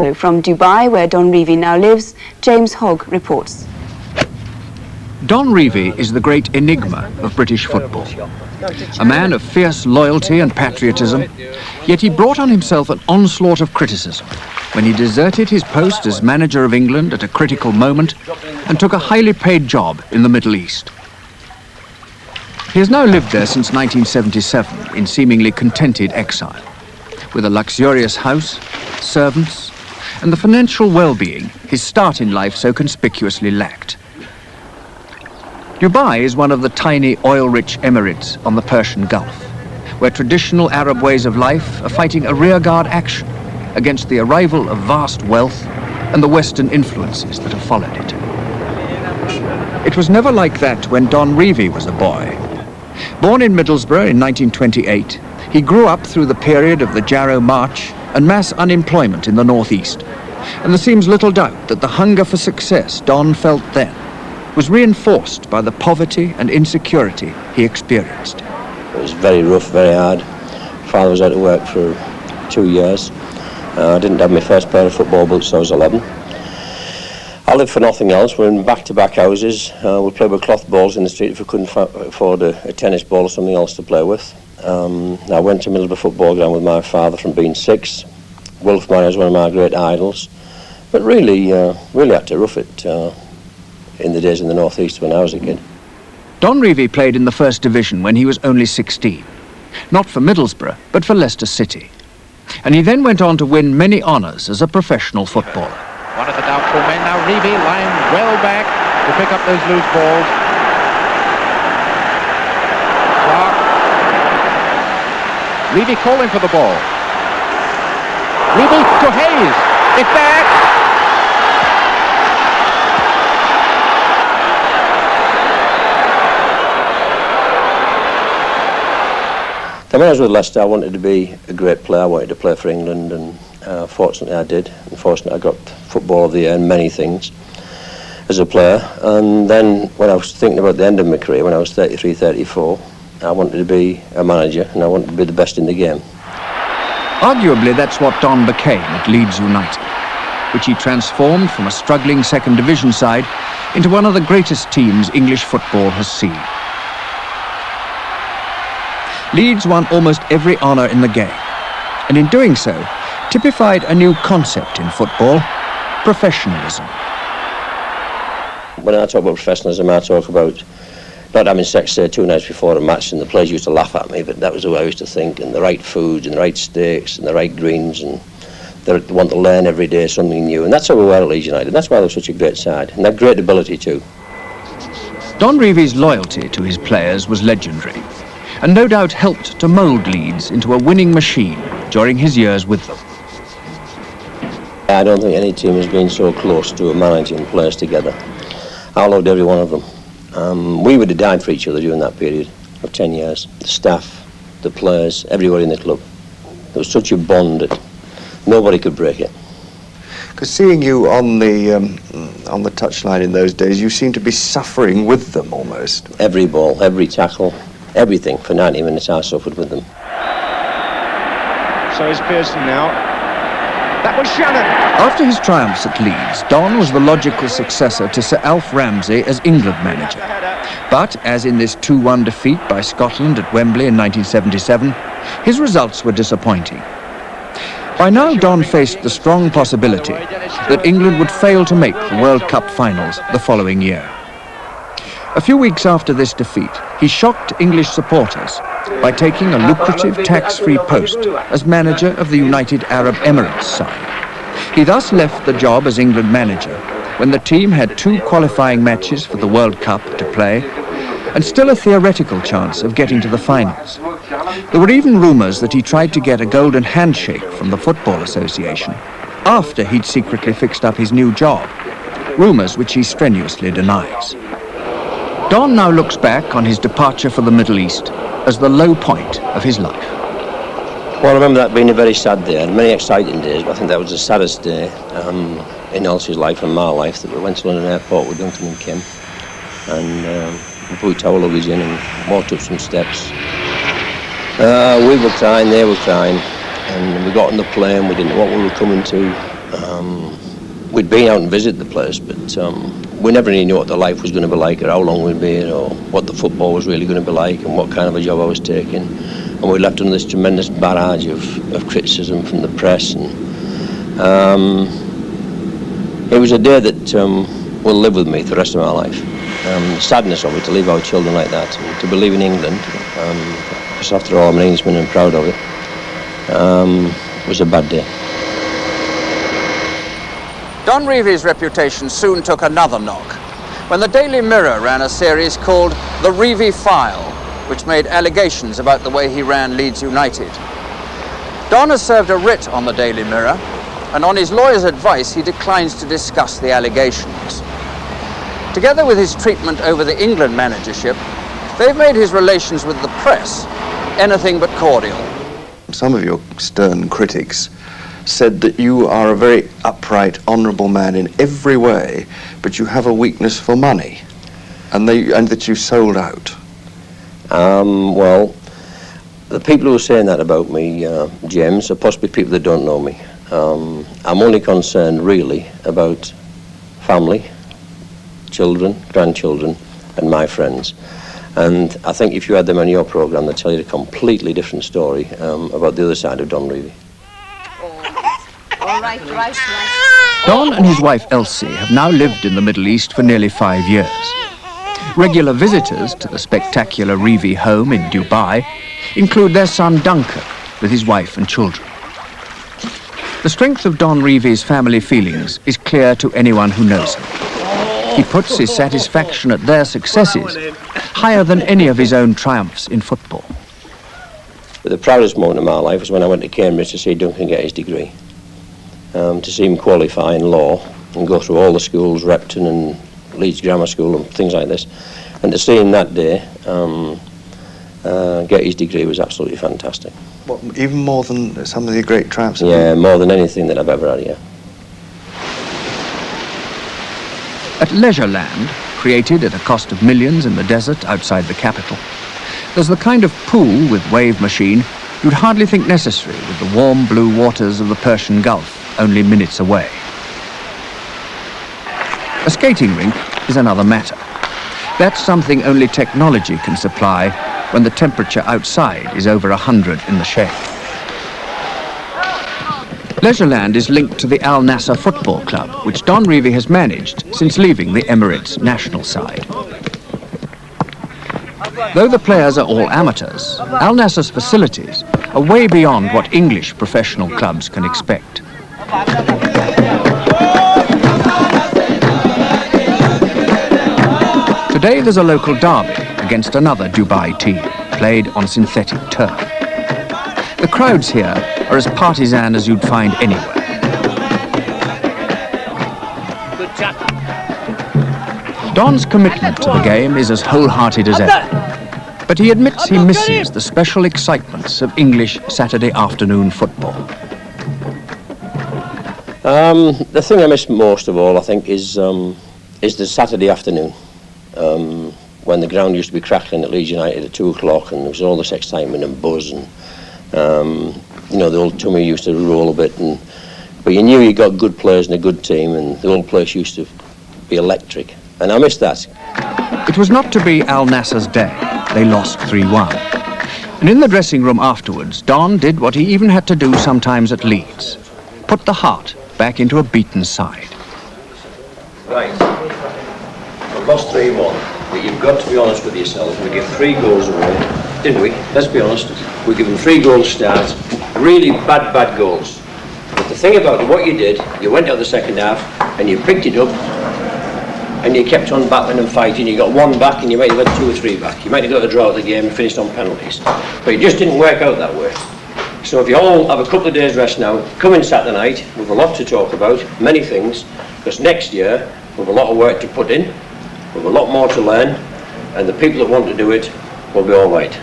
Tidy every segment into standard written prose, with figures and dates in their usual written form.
So from Dubai, where Don Revie now lives, James Hogg reports. Don Revie is the great enigma of British football. A man of fierce loyalty and patriotism, yet he brought on himself an onslaught of criticism when he deserted his post as manager of England at a critical moment and took a highly paid job in the Middle East. He has now lived there since 1977 in seemingly contented exile, with a luxurious house, servants, and the financial well-being his start in life so conspicuously lacked. Dubai is one of the tiny oil-rich emirates on the Persian Gulf, where traditional Arab ways of life are fighting a rearguard action against the arrival of vast wealth and the Western influences that have followed it. It was never like that when Don Revie was a boy. Born in Middlesbrough in 1928, he grew up through the period of the Jarrow March and mass unemployment in the northeast, and there seems little doubt that the hunger for success Don felt then was reinforced by the poverty and insecurity he experienced. It was very rough, very hard. Father was out of work for 2 years. I didn't have my first pair of football boots till I was 11. I lived for nothing else. We're in back-to-back houses. We played with cloth balls in the street if we couldn't afford a tennis ball or something else to play with. I went to Middlesbrough football ground with my father from being 6. Wolf Meyer was one of my great idols. But really had to rough it in the days in the northeast when I was a kid. Don Revie played in the First Division when he was only 16. Not for Middlesbrough, but for Leicester City. And he then went on to win many honours as a professional footballer. One of the doubtful men now, Revie, lying well back to pick up those loose balls. Clark. Revie calling for the ball. Revie to Hayes. It's back. Then when I was with Leicester, I wanted to be a great player. I wanted to play for England, and fortunately I did. Unfortunately, I got Football of the Year and many things as a player. And then when I was thinking about the end of my career, when I was 33, 34, I wanted to be a manager, and I wanted to be the best in the game. Arguably, that's what Don became at Leeds United, which he transformed from a struggling second division side into one of the greatest teams English football has seen. Leeds won almost every honour in the game, and in doing so, typified a new concept in football: professionalism. When I talk about professionalism, I talk about not having sex 2 nights before a match, and the players used to laugh at me, but that was the way I used to think, and the right foods, and the right steaks, and the right greens, and they want to learn every day something new, and that's how we were at Leeds United. That's why they were such a great side, and that great ability too. Don Revie's loyalty to his players was legendary, and no doubt helped to mould Leeds into a winning machine during his years with them. I don't think any team has been so close to managing players together. I loved every one of them. We would have died for each other during that period of 10 years. The staff, the players, everybody in the club. There was such a bond that nobody could break it. Because seeing you on the touchline in those days, you seemed to be suffering with them almost. Every ball, every tackle, everything. For 90 minutes I suffered with them. So is Pearson now. That was Shannon. After his triumphs at Leeds, Don was the logical successor to Sir Alf Ramsey as England manager. But, as in this 2-1 defeat by Scotland at Wembley in 1977, his results were disappointing. By now, Don faced the strong possibility that England would fail to make the World Cup finals the following year. A few weeks after this defeat, he shocked English supporters by taking a lucrative tax-free post as manager of the United Arab Emirates side. He thus left the job as England manager when the team had 2 qualifying matches for the World Cup to play and still a theoretical chance of getting to the finals. There were even rumours that he tried to get a golden handshake from the Football Association after he'd secretly fixed up his new job, rumours which he strenuously denies. Don now looks back on his departure for the Middle East as the low point of his life. Well, I remember that being a very sad day, and many exciting days, but I think that was the saddest day in Elsie's life and my life, that we went to London Airport with Duncan and Kim, and we put our luggage in and walked up some steps. We were crying, they were crying, and we got on the plane, we didn't know what we were coming to, We'd been out and visited the place, but we never really knew what the life was going to be like, or how long we'd be in, or what the football was really going to be like, and what kind of a job I was taking. And we left under this tremendous barrage of criticism from the press, and it was a day that will live with me for the rest of my life. The sadness of it, to leave our children like that, and to believe in England, because after all I'm an Englishman and proud of it, was a bad day. Don Revie's reputation soon took another knock when the Daily Mirror ran a series called The Revie File, which made allegations about the way he ran Leeds United. Don has served a writ on the Daily Mirror, and on his lawyer's advice he declines to discuss the allegations. Together with his treatment over the England managership, they've made his relations with the press anything but cordial. Some of your stern critics said that you are a very upright, honourable man in every way, but you have a weakness for money, and that you sold out. Well, the people who are saying that about me, James, are possibly people that don't know me. I'm only concerned really about family, children, grandchildren, and my friends. And I think if you had them on your programme, they'd tell you a completely different story about the other side of Don Revie. Right. Don and his wife Elsie have now lived in the Middle East for nearly 5 years. Regular visitors to the spectacular Revie home in Dubai include their son Duncan with his wife and children. The strength of Don Revie's family feelings is clear to anyone who knows him. He puts his satisfaction at their successes higher than any of his own triumphs in football. But the proudest moment of my life was when I went to Cambridge to see Duncan get his degree. To see him qualify in law and go through all the schools, Repton and Leeds Grammar School and things like this, and to see him that day get his degree was absolutely fantastic. What, even more than some of the great triumphs? Yeah, more than anything that I've ever had, yeah. At Leisureland, created at a cost of millions in the desert outside the capital, there's the kind of pool with wave machine you'd hardly think necessary with the warm blue waters of the Persian Gulf only minutes away. A skating rink is another matter. That's something only technology can supply when the temperature outside is over 100 in the shade. Leisureland is linked to the Al Nassr Football Club, which Don Revie has managed since leaving the Emirates national side. Though the players are all amateurs, Al Nassr's facilities are way beyond what English professional clubs can expect. Today there's a local derby against another Dubai team, played on synthetic turf. The crowds here are as partisan as you'd find anywhere. Don's commitment to the game is as wholehearted as ever, but he admits he misses the special excitements of English Saturday afternoon football. The thing I miss most of all, I think, is the Saturday afternoon, when the ground used to be crackling at Leeds United at 2 o'clock, and there was all this excitement and buzz, and you know, the old tummy used to roll a bit, but you knew you got good players and a good team, and the whole place used to be electric, and I miss that. It was not to be Al Nassr's day. They lost 3-1. And in the dressing room afterwards, Don did what he even had to do sometimes at Leeds. Put the heart back into a beaten side. Right. We lost 3-1, but you've got to be honest with yourself. We gave 3 goals away, didn't we? Let's be honest. We gave them 3 goals start, really bad goals. But the thing about it, what you did, you went out the second half and you picked it up and you kept on battling and fighting. You got 1 back and you might have had 2 or 3 back. You might have got a draw at the game and finished on penalties. But it just didn't work out that way. So if you all have a couple of days rest now, come in Saturday night, we've a lot to talk about, many things, because next year we've a lot of work to put in, we've a lot more to learn, and the people that want to do it will be all right.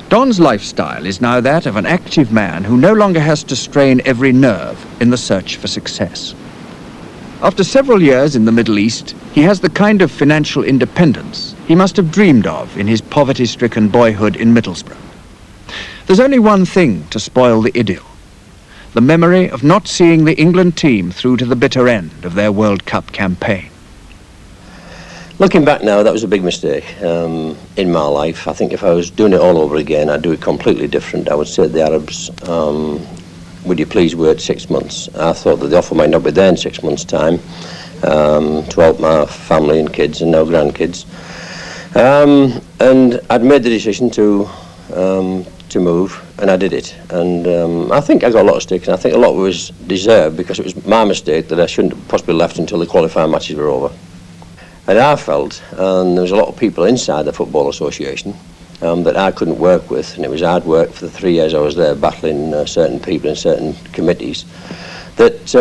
Don's lifestyle is now that of an active man who no longer has to strain every nerve in the search for success. After several years in the Middle East, he has the kind of financial independence he must have dreamed of in his poverty-stricken boyhood in Middlesbrough. There's only one thing to spoil the idyll: the memory of not seeing the England team through to the bitter end of their World Cup campaign. Looking back now, that was a big mistake in my life. I think if I was doing it all over again, I'd do it completely different. I would say to the Arabs, would you please wait 6 months? I thought that the offer might not be there in 6 months' time to help my family and kids and now grandkids. And I'd made the decision to move, and I did it. And I think I got a lot of stick, and I think a lot was deserved because it was my mistake that I shouldn't have possibly left until the qualifying matches were over. And I felt, and there was a lot of people inside the Football Association that I couldn't work with, and it was hard work for the 3 years I was there battling certain people in certain committees, that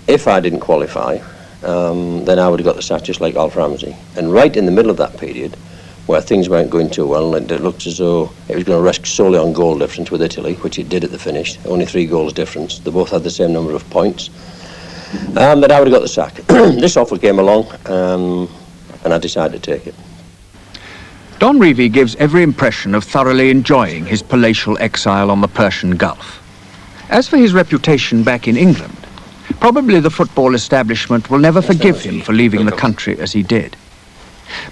if I didn't qualify, then I would have got the sack just like Alf Ramsey. And right in the middle of that period, where things weren't going too well, and it looked as though it was going to rest solely on goal difference with Italy, which it did at the finish, only 3 goals difference. They both had the same number of points. That I would have got the sack. This offer came along, and I decided to take it. Don Revie gives every impression of thoroughly enjoying his palatial exile on the Persian Gulf. As for his reputation back in England, probably the football establishment will never forgive him for leaving the country as he did.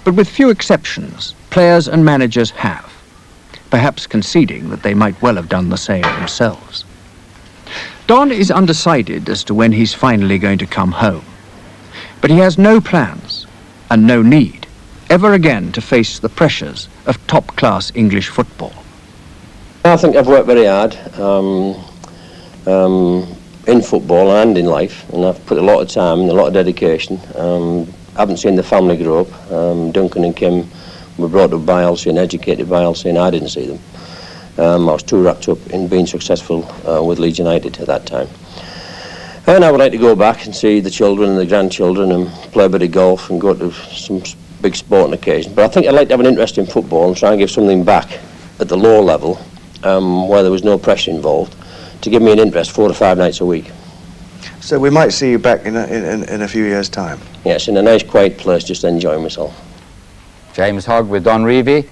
But with few exceptions, players and managers have, perhaps conceding that they might well have done the same themselves. Don is undecided as to when he's finally going to come home, but he has no plans and no need ever again to face the pressures of top-class English football. I think I've worked very hard in football and in life, and I've put a lot of time and a lot of dedication. I haven't seen the family grow up. Duncan and Kim were brought up by Elsie and educated by Elsie, and I didn't see them. I was too wrapped up in being successful with Leeds United at that time. And I would like to go back and see the children and the grandchildren and play a bit of golf and go to some big sporting occasions. But I think I'd like to have an interest in football and try and give something back at the lower level where there was no pressure involved to give me an interest 4 to 5 nights a week. So we might see you back in a few years' time? Yes, in a nice quiet place, just enjoying myself. James Hogg with Don Revie.